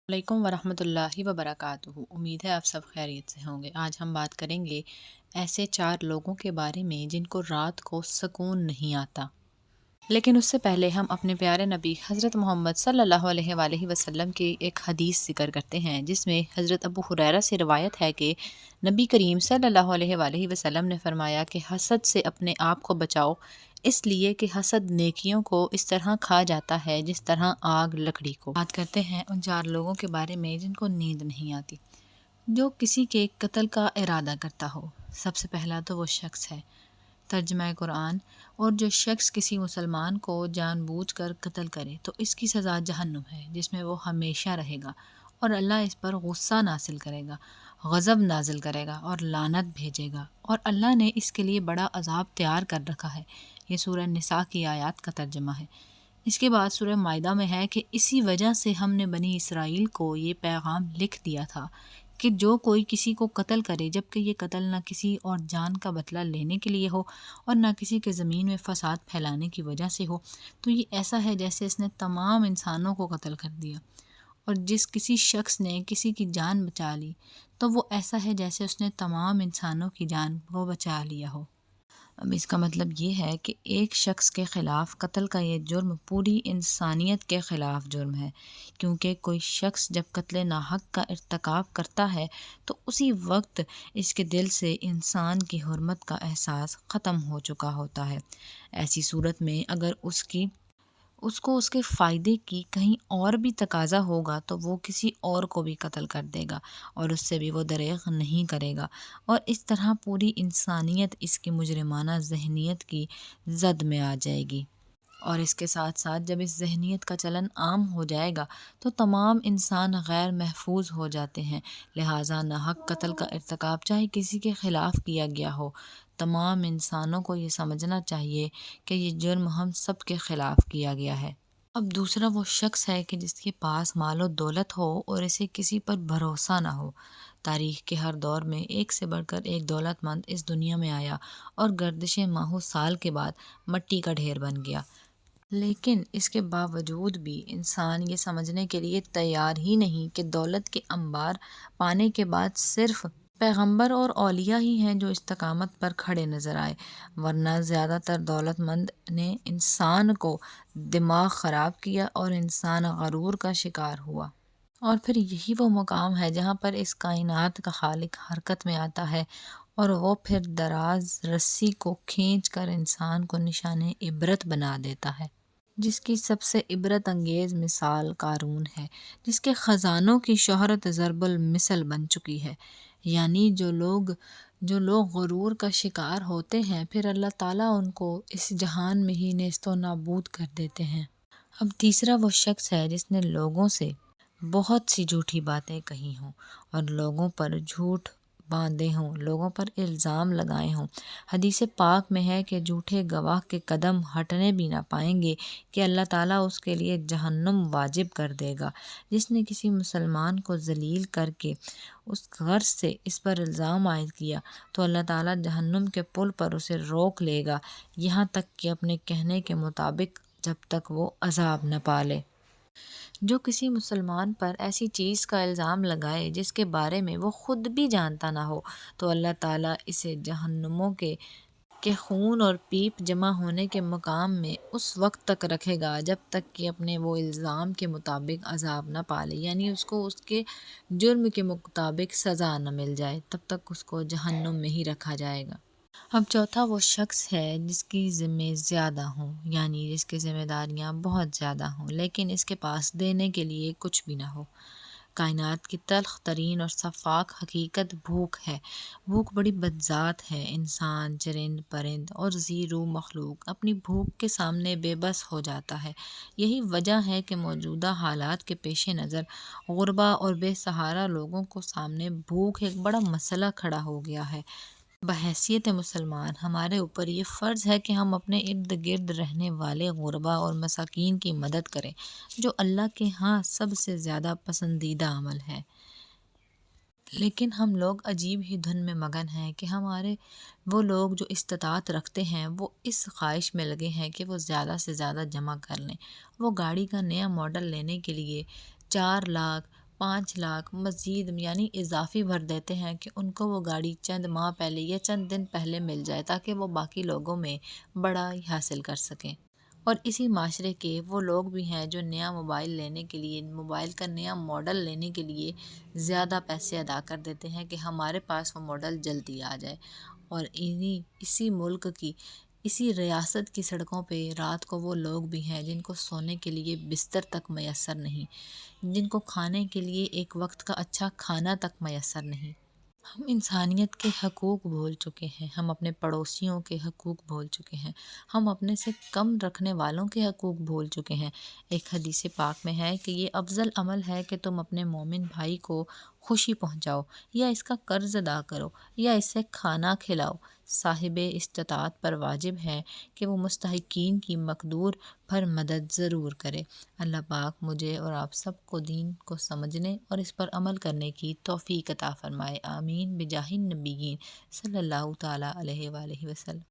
علیکم ورحمۃ اللہ وبرکاتہ۔ امید ہے آپ سب خیریت سے ہوں گے۔ آج ہم بات کریں گے ایسے 4 لوگوں کے بارے میں جن کو رات کو سکون نہیں آتا۔ لیکن اس سے پہلے ہم اپنے پیارے نبی حضرت محمد صلی اللہ علیہ وآلہ وسلم کی ایک حدیث ذکر کرتے ہیں، جس میں حضرت ابو ہریرہ سے روایت ہے کہ نبی کریم صلی اللہ علیہ وآلہ وسلم نے فرمایا کہ حسد سے اپنے آپ کو بچاؤ، اس لیے کہ حسد نیکیوں کو اس طرح کھا جاتا ہے جس طرح آگ لکڑی کو۔ بات کرتے ہیں ان 4 لوگوں کے بارے میں جن کو نیند نہیں آتی۔ جو کسی کے قتل کا ارادہ کرتا ہو، سب سے پہلا تو وہ شخص ہے۔ ترجمہ قرآن: اور جو شخص کسی مسلمان کو جان بوجھ کر قتل کرے تو اس کی سزا جہنم ہے، جس میں وہ ہمیشہ رہے گا، اور اللہ اس پر غصہ نازل کرے گا، غضب نازل کرے گا اور لعنت بھیجے گا، اور اللہ نے اس کے لیے بڑا عذاب تیار کر رکھا ہے۔ یہ سورہ نساء کی آیات کا ترجمہ ہے۔ اس کے بعد سورہ مائدہ میں ہے کہ اسی وجہ سے ہم نے بنی اسرائیل کو یہ پیغام لکھ دیا تھا کہ جو کوئی کسی کو قتل کرے، جبکہ یہ قتل نہ کسی اور جان کا بدلہ لینے کے لیے ہو اور نہ کسی کے زمین میں فساد پھیلانے کی وجہ سے ہو، تو یہ ایسا ہے جیسے اس نے تمام انسانوں کو قتل کر دیا۔ اور جس کسی شخص نے کسی کی جان بچا لی تو وہ ایسا ہے جیسے اس نے تمام انسانوں کی جان کو بچا لیا ہو۔ اب اس کا مطلب یہ ہے کہ ایک شخص کے خلاف قتل کا یہ جرم پوری انسانیت کے خلاف جرم ہے، کیونکہ کوئی شخص جب قتل ناحق کا ارتکاب کرتا ہے تو اسی وقت اس کے دل سے انسان کی حرمت کا احساس ختم ہو چکا ہوتا ہے۔ ایسی صورت میں اگر اس کو اس کے فائدے کی کہیں اور بھی تقاضا ہوگا تو وہ کسی اور کو بھی قتل کر دے گا اور اس سے بھی وہ دریغ نہیں کرے گا، اور اس طرح پوری انسانیت اس کی مجرمانہ ذہنیت کی زد میں آ جائے گی۔ اور اس کے ساتھ ساتھ جب اس ذہنیت کا چلن عام ہو جائے گا تو تمام انسان غیر محفوظ ہو جاتے ہیں، لہٰذا ناحق قتل کا ارتکاب چاہے کسی کے خلاف کیا گیا ہو، تمام انسانوں کو یہ سمجھنا چاہیے کہ یہ جرم ہم سب کے خلاف کیا گیا ہے۔ اب دوسرا وہ شخص ہے کہ جس کے پاس مال و دولت ہو اور اسے کسی پر بھروسہ نہ ہو۔ تاریخ کے ہر دور میں ایک سے بڑھ کر ایک دولت مند اس دنیا میں آیا اور گردش ماہو سال کے بعد مٹی کا ڈھیر بن گیا، لیکن اس کے باوجود بھی انسان یہ سمجھنے کے لیے تیار ہی نہیں کہ دولت کے انبار پانے کے بعد صرف پیغمبر اور اولیاء ہی ہیں جو استقامت پر کھڑے نظر آئے، ورنہ زیادہ تر دولت مند نے انسان کو دماغ خراب کیا اور انسان غرور کا شکار ہوا۔ اور پھر یہی وہ مقام ہے جہاں پر اس کائنات کا خالق حرکت میں آتا ہے، اور وہ پھر دراز رسی کو کھینچ کر انسان کو نشان عبرت بنا دیتا ہے، جس کی سب سے عبرت انگیز مثال قارون ہے، جس کے خزانوں کی شہرت ضرب المثل بن چکی ہے۔ یعنی جو لوگ غرور کا شکار ہوتے ہیں، پھر اللہ تعالیٰ ان کو اس جہان میں ہی نیست و نابود کر دیتے ہیں۔ اب تیسرا وہ شخص ہے جس نے لوگوں سے بہت سی جھوٹی باتیں کہی ہوں اور لوگوں پر جھوٹ باندھے ہوں، لوگوں پر الزام لگائے ہوں۔ حدیث پاک میں ہے کہ جھوٹے گواہ کے قدم ہٹنے بھی نہ پائیں گے کہ اللہ تعالیٰ اس کے لیے جہنم واجب کر دے گا۔ جس نے کسی مسلمان کو ذلیل کر کے اس غرض سے اس پر الزام عائد کیا تو اللہ تعالیٰ جہنم کے پل پر اسے روک لے گا، یہاں تک کہ اپنے کہنے کے مطابق، جب تک وہ عذاب نہ پالے۔ جو کسی مسلمان پر ایسی چیز کا الزام لگائے جس کے بارے میں وہ خود بھی جانتا نہ ہو تو اللہ تعالیٰ اسے جہنموں کے خون اور پیپ جمع ہونے کے مقام میں اس وقت تک رکھے گا جب تک کہ اپنے وہ الزام کے مطابق عذاب نہ پالے، یعنی اس کو اس کے جرم کے مطابق سزا نہ مل جائے، تب تک اس کو جہنم میں ہی رکھا جائے گا۔ اب چوتھا وہ شخص ہے جس کی ذمے زیادہ ہوں، یعنی جس کی ذمہ داریاں بہت زیادہ ہوں لیکن اس کے پاس دینے کے لیے کچھ بھی نہ ہو۔ کائنات کی تلخ ترین اور شفاف حقیقت بھوک ہے۔ بھوک بڑی بدذات ہے۔ انسان، چرند پرند اور ذی روح مخلوق اپنی بھوک کے سامنے بے بس ہو جاتا ہے۔ یہی وجہ ہے کہ موجودہ حالات کے پیش نظر غربا اور بے سہارا لوگوں کو سامنے بھوک ایک بڑا مسئلہ کھڑا ہو گیا ہے۔ بحیثیت مسلمان ہمارے اوپر یہ فرض ہے کہ ہم اپنے ارد گرد رہنے والے غربا اور مساکین کی مدد کریں، جو اللہ کے ہاں سب سے زیادہ پسندیدہ عمل ہے۔ لیکن ہم لوگ عجیب ہی دھن میں مگن ہیں کہ ہمارے وہ لوگ جو استطاعت رکھتے ہیں وہ اس خواہش میں لگے ہیں کہ وہ زیادہ سے زیادہ جمع کر لیں۔ وہ گاڑی کا نیا ماڈل لینے کے لیے 4 لاکھ 5 لاکھ مزید یعنی اضافی بھر دیتے ہیں کہ ان کو وہ گاڑی چند ماہ پہلے یا چند دن پہلے مل جائے تاکہ وہ باقی لوگوں میں بڑائی حاصل کر سکیں۔ اور اسی معاشرے کے وہ لوگ بھی ہیں جو نیا موبائل لینے کے لیے، موبائل کا نیا ماڈل لینے کے لیے زیادہ پیسے ادا کر دیتے ہیں کہ ہمارے پاس وہ ماڈل جلدی آ جائے۔ اور اسی ملک کی، اسی ریاست کی سڑکوں پہ رات کو وہ لوگ بھی ہیں جن کو سونے کے لیے بستر تک میسر نہیں، جن کو کھانے کے لیے ایک وقت کا اچھا کھانا تک میسر نہیں۔ ہم انسانیت کے حقوق بھول چکے ہیں، ہم اپنے پڑوسیوں کے حقوق بھول چکے ہیں، ہم اپنے سے کم رکھنے والوں کے حقوق بھول چکے ہیں۔ ایک حدیث پاک میں ہے کہ یہ افضل عمل ہے کہ تم اپنے مومن بھائی کو خوشی پہنچاؤ، یا اس کا قرض ادا کرو، یا اسے کھانا کھلاؤ۔ صاحب استطاعت پر واجب ہے کہ وہ مستحقین کی مقدور پر مدد ضرور کرے۔ اللہ پاک مجھے اور آپ سب کو دین کو سمجھنے اور اس پر عمل کرنے کی توفیق عطا فرمائے۔ آمین بجاہ النبیین صلی اللہ تعالیٰ علیہ وآلہ وسلم۔